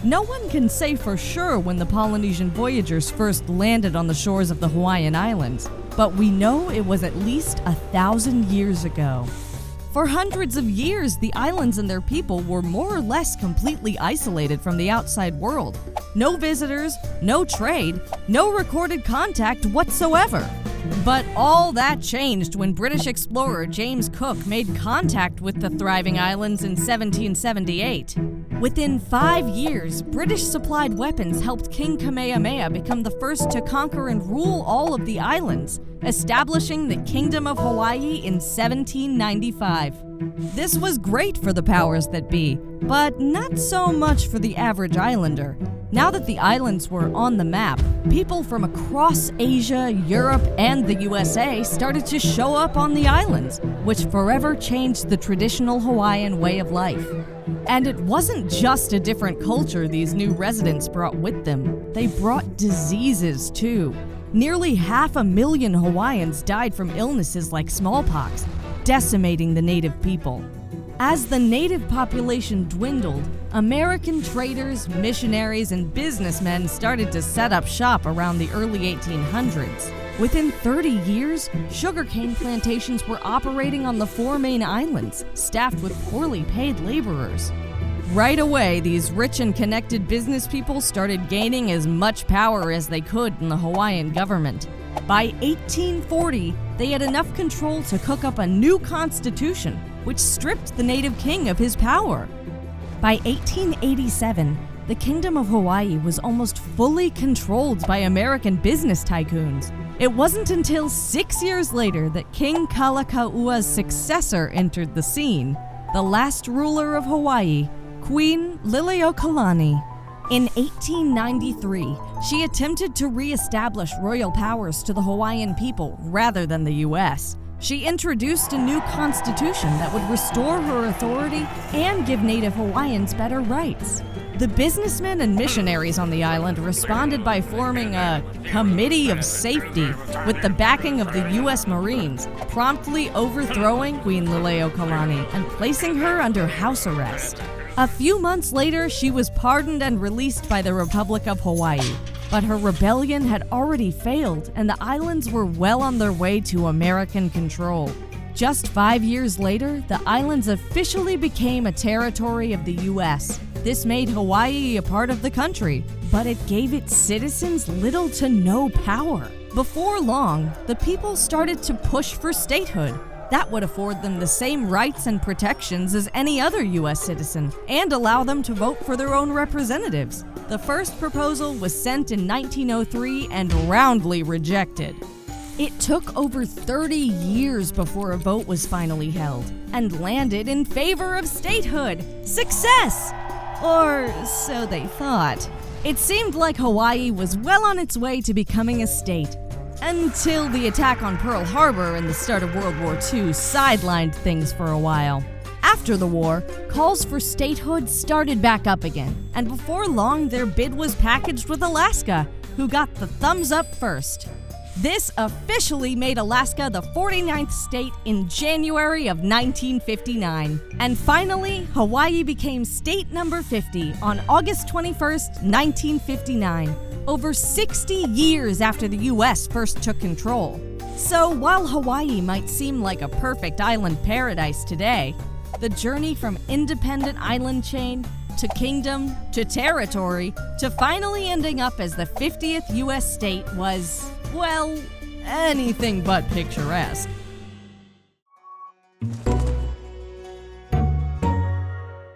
No one can say for sure when the Polynesian voyagers first landed on the shores of the Hawaiian Islands, but we know it was at least 1,000 years ago. For hundreds of years, the islands and their people were more or less completely isolated from the outside world. No visitors, no trade, no recorded contact whatsoever. But all that changed when British explorer James Cook made contact with the thriving islands in 1778. Within 5 years, British-supplied weapons helped King Kamehameha become the first to conquer and rule all of the islands, establishing the Kingdom of Hawaii in 1795. This was great for the powers that be, but not so much for the average islander. Now that the islands were on the map, people from across Asia, Europe, and the USA started to show up on the islands, which forever changed the traditional Hawaiian way of life. And it wasn't just a different culture these new residents brought with them. They brought diseases, too. Nearly 500,000 Hawaiians died from illnesses like smallpox, decimating the native people. As the native population dwindled, American traders, missionaries, and businessmen started to set up shop around the early 1800s. Within 30 years, sugarcane plantations were operating on the 4 main islands, staffed with poorly paid laborers. Right away, these rich and connected business people started gaining as much power as they could in the Hawaiian government. By 1840, they had enough control to cook up a new constitution, which stripped the native king of his power. By 1887, the Kingdom of Hawaii was almost fully controlled by American business tycoons. It wasn't until 6 years later that King Kalakaua's successor entered the scene, the last ruler of Hawaii, Queen Liliuokalani. In 1893, she attempted to re-establish royal powers to the Hawaiian people rather than the U.S. She introduced a new constitution that would restore her authority and give Native Hawaiians better rights. The businessmen and missionaries on the island responded by forming a Committee of Safety with the backing of the U.S. Marines, promptly overthrowing Queen Liliuokalani and placing her under house arrest. A few months later, she was pardoned and released by the Republic of Hawaii. But her rebellion had already failed, and the islands were well on their way to American control. Just 5 years later, the islands officially became a territory of the U.S. This made Hawaii a part of the country, but it gave its citizens little to no power. Before long, the people started to push for statehood. That would afford them the same rights and protections as any other U.S. citizen and allow them to vote for their own representatives. The first proposal was sent in 1903 and roundly rejected. It took over 30 years before a vote was finally held and landed in favor of statehood. Success! Or so they thought. It seemed like Hawaii was well on its way to becoming a state. Until the attack on Pearl Harbor and the start of World War II sidelined things for a while. After the war, calls for statehood started back up again, and before long their bid was packaged with Alaska, who got the thumbs up first. This officially made Alaska the 49th state in January of 1959. And finally, Hawaii became state number 50 on August 21st, 1959. Over 60 years after the U.S. first took control. So while Hawaii might seem like a perfect island paradise today, the journey from independent island chain to kingdom to territory to finally ending up as the 50th U.S. state was, well, anything but picturesque.